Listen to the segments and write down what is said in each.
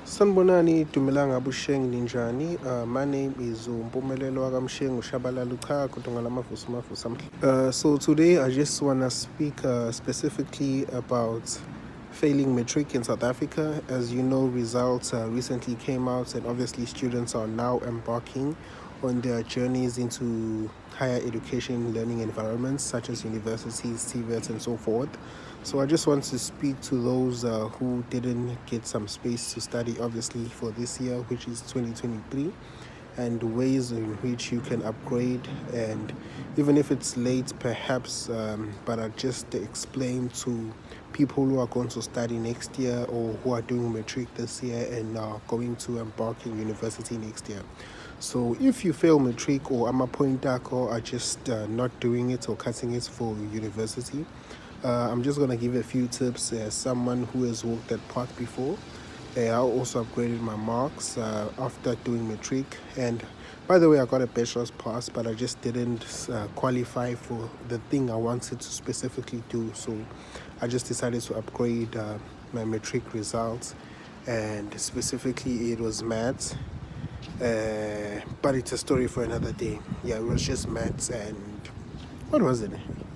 Sanibonani, Dumelanga Busheng Ninjani. My name is Mpumelelo Akamsheng Ushabalala Ukha Kutungala Mavuso Mavuso. So today I just want to speak specifically about failing matric in South Africa. As you know, results recently came out, and obviously students are now embarking on their journeys into higher education learning environments such as universities, TVETs, and so forth. So I just want to speak to those who didn't get some space to study, obviously, for this year, which is 2023, and ways in which you can upgrade, and even if it's late perhaps, but I just explain to people who are going to study next year or who are doing matric this year and are going to embark in university next year. So if you fail matric or I'm a pointer or are just not doing it or cutting it for university, I'm just going to give a few tips as someone who has walked that path before. I also upgraded my marks after doing matric, and by the way, I got a bachelor's pass, but I just didn't qualify for the thing I wanted to specifically do. So I just decided to upgrade my matric results, and specifically it was maths. But it's a story for another day. Yeah, it was just maths and what was it?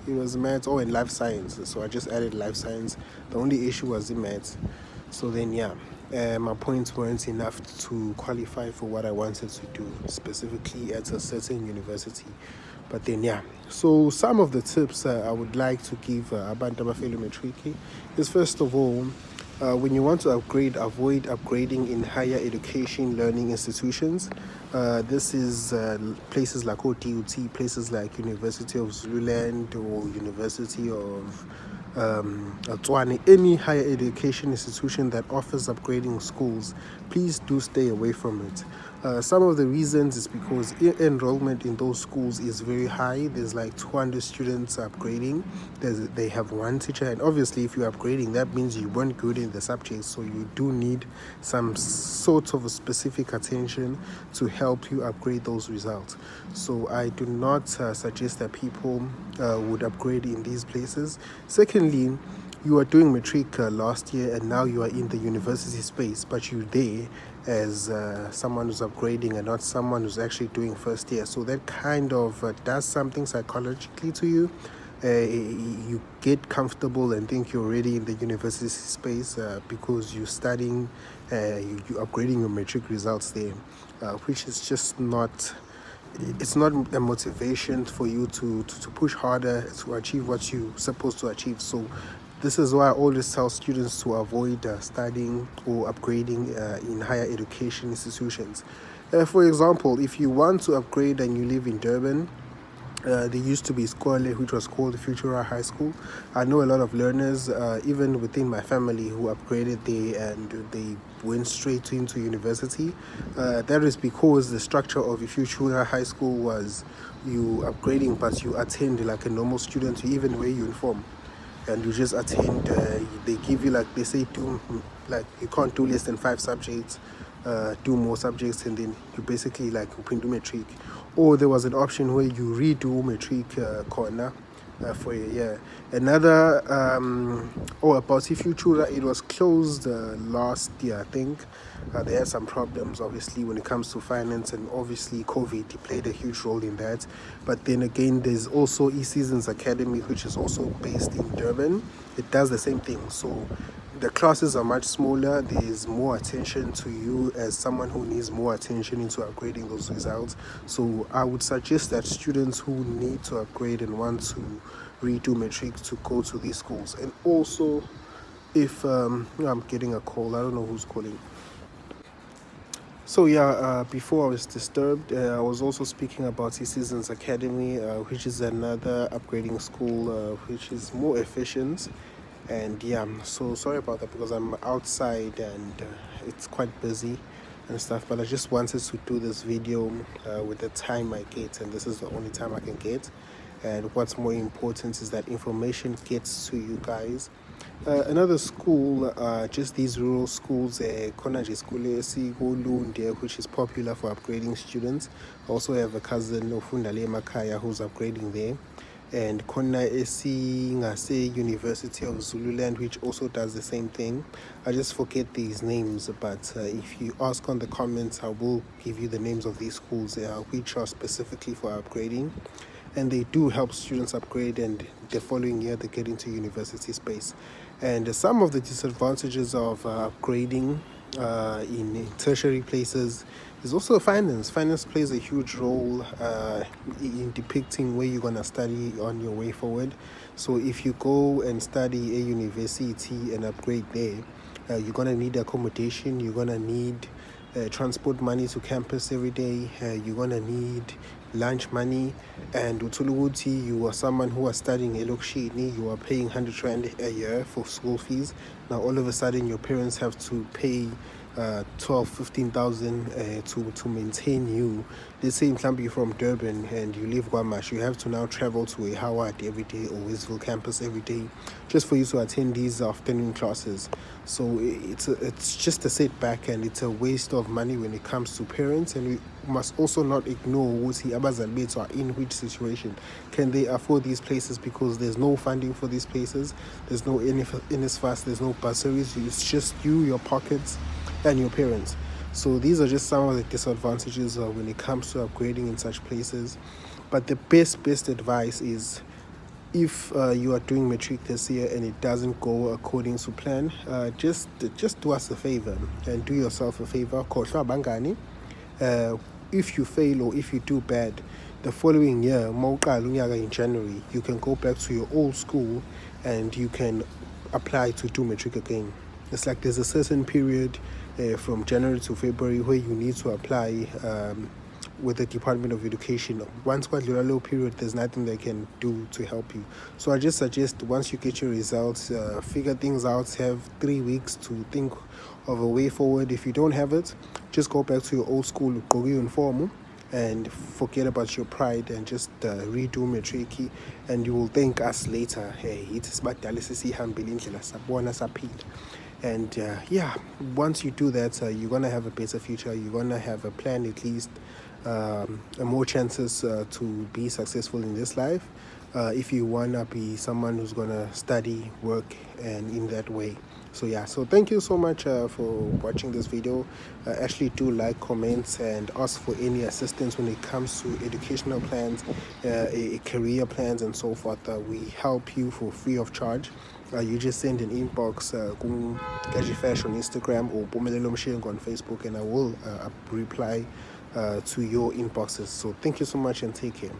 It was maths, and life science. So I just added life science. The only issue was the maths. So then, yeah, my points weren't enough to qualify for what I wanted to do, specifically at a certain university. But then, yeah. So some of the tips I would like to give Abantu Abafeli Matriki is, first of all, when you want to upgrade, avoid upgrading in higher education learning institutions. This is places like ODUT, places like University of Zululand or University of Tswane, any higher education institution that offers upgrading schools, please do stay away from it. Some of the reasons is because enrollment in those schools is very high. There's like 200 students upgrading. They have one teacher, and obviously if you're upgrading, that means you weren't good in the subject, so you do need some sort of a specific attention to help you upgrade those results. So I do not suggest that people would upgrade in these places. Secondly, you are doing matric last year and now you are in the university space, but you're there as someone who's upgrading and not someone who's actually doing first year. So that kind of does something psychologically to you. You get comfortable and think you're already in the university space because you're studying, you're upgrading your matric results there, which is just not, it's not a motivation for you to push harder to achieve what you're supposed to achieve. So this is why I always tell students to avoid studying or upgrading in higher education institutions. For example, if you want to upgrade and you live in Durban, there used to be Skole, which was called Futura High School. I know a lot of learners, even within my family, who upgraded there and they went straight into university. That is because the structure of Futura High School was you upgrading, but you attend like a normal student. You even wear uniform, and you just attend. They give you, like they say, like you can't do less than 5 subjects. Do more subjects, and then you basically like open do matric. Or there was an option where you redo matric corner for a year. Another about Futura, it was closed last year, I think. They had some problems, obviously, when it comes to finance, and obviously COVID played a huge role in that. But then again, there's also E-Seasons Academy, which is also based in Durban. It does the same thing. So the classes are much smaller. There is more attention to you as someone who needs more attention into upgrading those results. So I would suggest that students who need to upgrade and want to redo matric to go to these schools. And also, if I'm getting a call, I don't know who's calling. So yeah, before I was disturbed, I was also speaking about Seasons Academy, which is another upgrading school, which is more efficient. And yeah, I'm so sorry about that because I'm outside and it's quite busy and stuff, but I just wanted to do this video with the time I get, and this is the only time I can get. And what's more important is that information gets to you guys. Another school, just these rural schools, Konaji School, which is popular for upgrading students. I also have a cousin, Ofundale Makaya, who's upgrading there. and khona esingase University of Zululand, which also does the same thing. I just forget these names, but if you ask on the comments, I will give you the names of these schools which are specifically for upgrading, and they do help students upgrade, and the following year they get into university space. And some of the disadvantages of upgrading in tertiary places is also finance. Finance plays a huge role in depicting where you're going to study on your way forward. So if you go and study a university and upgrade there, you're going to need accommodation, you're going to need transport money to campus every day, you're going to need lunch money, and utuluguti, you are someone who are studying elokishini, you are paying 100 rand a year for school fees. Now all of a sudden your parents have to pay 15,000 to maintain you. Let's say you're from Durban and you live Guamash, you have to now travel to a Howard every day or Westville campus every day just for you to attend these afternoon classes. So it's just a setback, and it's a waste of money when it comes to parents. And we must also not ignore what the abazali bethu are in which situation. Can they afford these places? Because there's no funding for these places, there's no NSFAS, there's no bursaries, it's just you, your pockets, and your parents. So these are just some of the disadvantages when it comes to upgrading in such places. But the best advice is, if you are doing matric this year and it doesn't go according to plan, just do us a favor and do yourself a favor. If you fail or if you do bad, the following year, in January, you can go back to your old school and you can apply to do matric again. It's like there's a certain period from January to February where you need to apply with the Department of Education. Once quite a low period, there's nothing they can do to help you. So I just suggest, once you get your results, figure things out, have 3 weeks to think of a way forward. If you don't have it, just go back to your old school, go uniform, and forget about your pride and just redo matric, and you will thank us later. Hey, it's and once you do that, you're gonna have a better future, you're gonna have a plan, at least more chances to be successful in this life, if you wanna be someone who's gonna study, work, and in that way. So thank you so much for watching this video. Actually do like, comments, and ask for any assistance when it comes to educational plans, career plans, and so forth. We help you for free of charge. You just send an inbox Gaji Fash on Instagram or Bomelelo Mshengo on Facebook, and I will reply to your inboxes. So thank you so much and take care.